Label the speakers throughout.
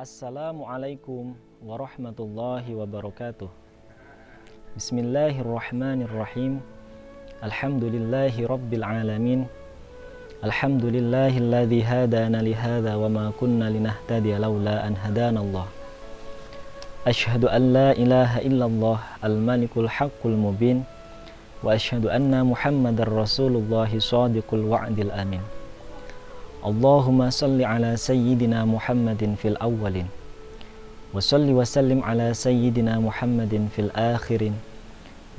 Speaker 1: Assalamualaikum warahmatullahi wabarakatuh. Bismillahirrahmanirrahim. Alhamdulillahi rabbil alamin. Alhamdulillahilladzi hadana lihadza wa ma kunna linahtadiya laula an hadanallah. Asyhadu an la ilaha illallah al-malikul haqqul mubin wa asyhadu anna Muhammadar Rasulullah shadiqul wa'dil amin. Allahumma salli ala sayyidina Muhammadin fil awwalin wa salli wa sallim ala sayyidina Muhammadin fil akhirin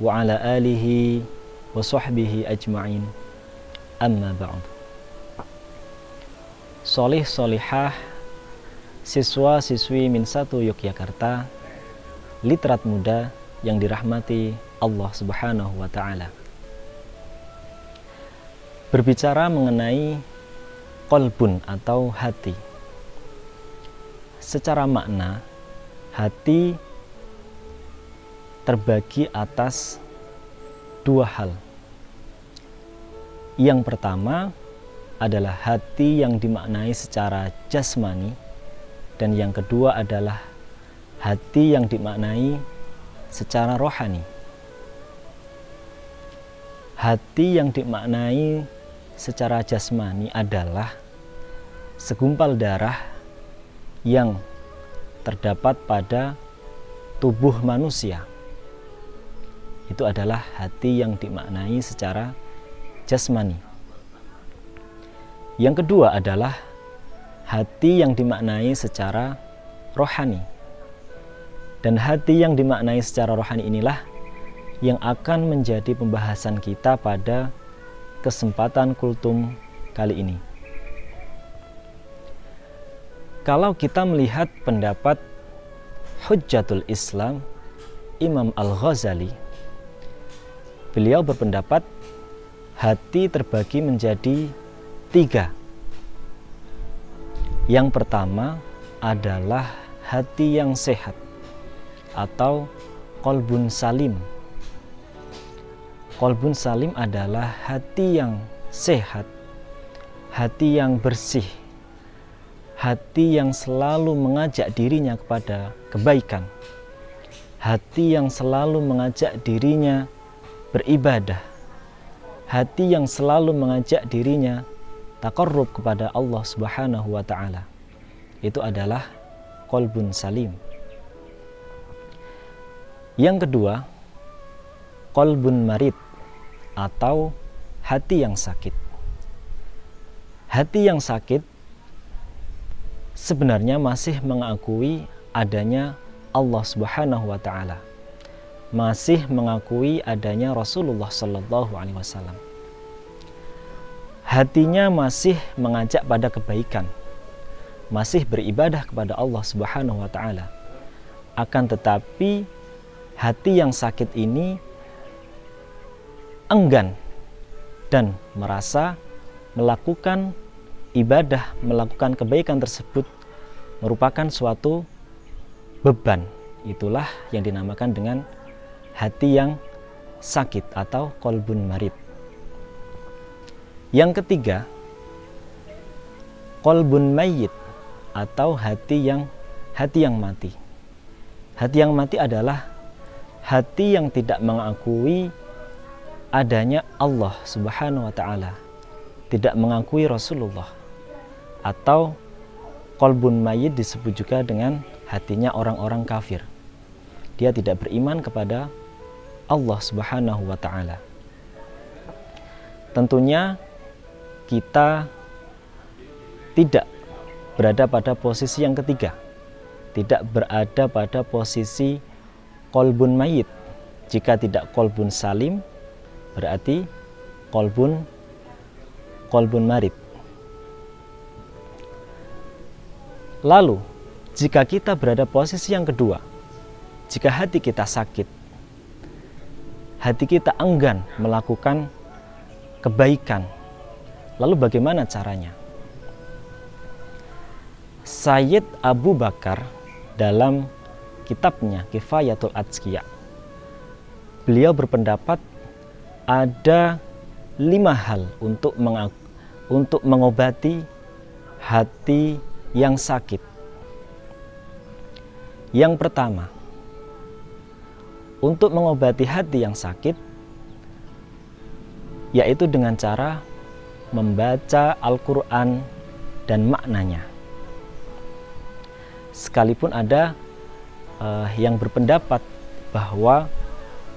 Speaker 1: wa ala alihi wa sahbihi ajma'in. Amma ba'd. Solih solihah, siswa-siswi Min 1 Yogyakarta, literat muda yang dirahmati Allah Subhanahu wa ta'ala. Berbicara mengenai qalbun atau hati. Secara makna, hati terbagi atas dua hal. Yang pertama adalah hati yang dimaknai secara jasmani, dan yang kedua adalah hati yang dimaknai secara rohani. Hati yang dimaknai secara jasmani adalah segumpal darah yang terdapat pada tubuh manusia. Itu adalah hati yang dimaknai secara jasmani. Yang kedua adalah hati yang dimaknai secara rohani. Dan hati yang dimaknai secara rohani inilah yang akan menjadi pembahasan kita pada kesempatan kultum kali ini. Kalau kita melihat pendapat Hujjatul Islam Imam Al-Ghazali, beliau berpendapat hati terbagi menjadi 3. Yang pertama adalah hati yang sehat atau qalbun salim. Qalbun salim adalah hati yang sehat, hati yang bersih, hati yang selalu mengajak dirinya kepada kebaikan, hati yang selalu mengajak dirinya beribadah, hati yang selalu mengajak dirinya taqarrub kepada Allah Subhanahu wa ta'ala. Itu adalah qalbun salim. Yang kedua, qalbun marid atau hati yang sakit. Hati yang sakit sebenarnya masih mengakui adanya Allah Subhanahu wa ta'ala, masih mengakui adanya Rasulullah sallallahu alaihi wasallam. Hatinya masih mengajak pada kebaikan, masih beribadah kepada Allah Subhanahu wa ta'ala. Akan tetapi hati yang sakit ini enggan dan merasa melakukan ibadah, melakukan kebaikan tersebut merupakan suatu beban. Itulah yang dinamakan dengan hati yang sakit atau qalbun marid. Yang ketiga, qalbun mayyit atau hati yang mati. Hati yang mati adalah hati yang tidak mengakui adanya Allah Subhanahu wa ta'ala, tidak mengakui Rasulullah. Atau qalbun mayyit disebut juga dengan hatinya orang-orang kafir. Dia tidak beriman kepada Allah Subhanahu wa ta'ala. Tentunya kita tidak berada pada posisi yang ketiga, tidak berada pada posisi qalbun mayyit. Jika tidak qalbun salim, berarti qalbun marid. Lalu, jika kita berada posisi yang kedua, jika hati kita sakit, hati kita enggan melakukan kebaikan, lalu bagaimana caranya? Sayyid Abu Bakar dalam kitabnya Kifayatul Atqiya, beliau berpendapat ada 5 hal untuk mengobati hati yang sakit. Yang pertama, untuk mengobati hati yang sakit, yaitu dengan cara membaca Al-Quran dan maknanya. Sekalipun ada yang berpendapat bahwa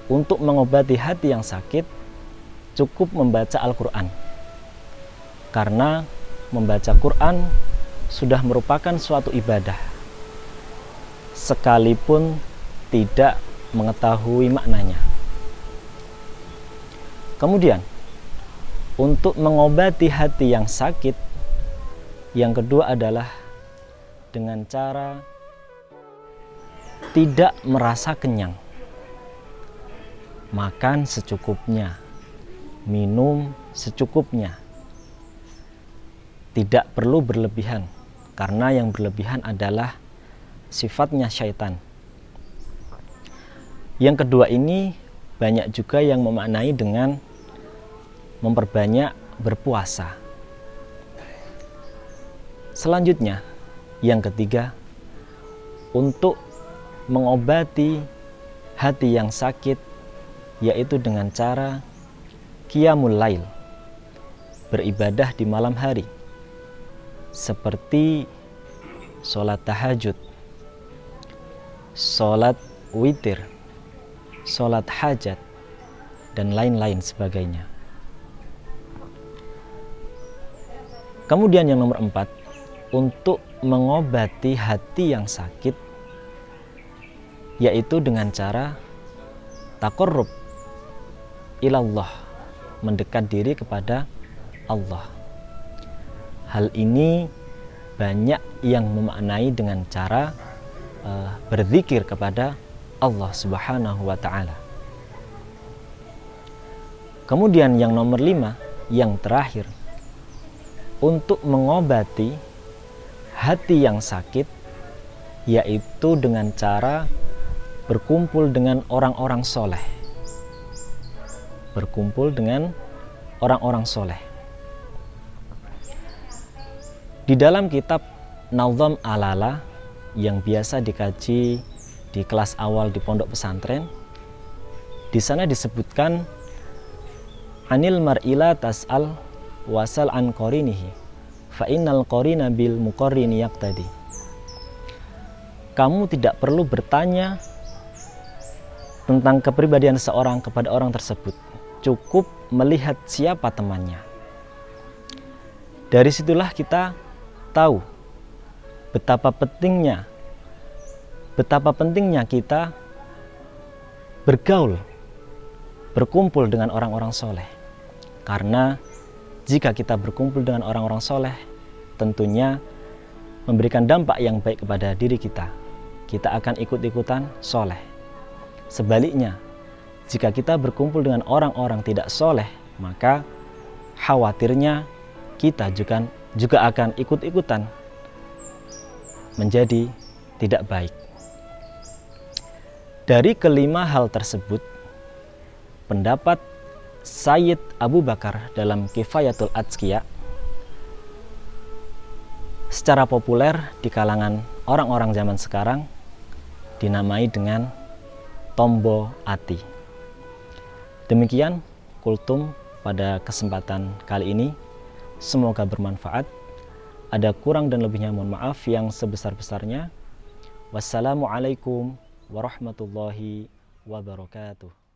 Speaker 1: untuk mengobati hati yang sakit cukup membaca Al-Quran, karena membaca Quran sudah merupakan suatu ibadah sekalipun tidak mengetahui maknanya. Kemudian untuk mengobati hati yang sakit, yang kedua adalah dengan cara tidak merasa kenyang. Makan secukupnya, minum secukupnya. Tidak perlu berlebihan, karena yang berlebihan adalah sifatnya syaitan. Yang kedua ini banyak juga yang memaknai dengan memperbanyak berpuasa. Selanjutnya, yang ketiga, untuk mengobati hati yang sakit, yaitu dengan cara qiyamul lail, beribadah di malam hari, seperti sholat tahajud, sholat witir, sholat hajat, dan lain-lain sebagainya. Kemudian yang nomor 4, untuk mengobati hati yang sakit, yaitu dengan cara taqarrub ilallah, mendekat diri kepada Allah. Hal ini banyak yang memaknai dengan cara berzikir kepada Allah Subhanahu wa ta'ala. Kemudian yang nomor 5, yang terakhir, untuk mengobati hati yang sakit, yaitu dengan cara berkumpul dengan orang-orang soleh. Berkumpul dengan orang-orang soleh. Di dalam kitab Nazam Alala yang biasa dikaji di kelas awal di pondok pesantren, di sana disebutkan anil mar'ila tas'al wasal an qarinihi fa innal qarina bil muqarrini yaqtadi. Kamu tidak perlu bertanya tentang kepribadian seorang kepada orang tersebut, cukup melihat siapa temannya. Dari situlah kita tahu betapa pentingnya kita bergaul, berkumpul dengan orang-orang soleh. Karena jika kita berkumpul dengan orang-orang soleh, tentunya memberikan dampak yang baik kepada diri kita. Kita akan ikut-ikutan soleh. Sebaliknya, jika kita berkumpul dengan orang-orang tidak soleh, maka khawatirnya kita juga akan ikut-ikutan menjadi tidak baik. Dari kelima hal tersebut, pendapat Sayyid Abu Bakar dalam Kifayatul Atqiya secara populer di kalangan orang-orang zaman sekarang dinamai dengan tombo ati. Demikian kultum pada kesempatan kali ini. Semoga bermanfaat. Ada kurang dan lebihnya mohon maaf yang sebesar-besarnya. Wassalamualaikum warahmatullahi wabarakatuh.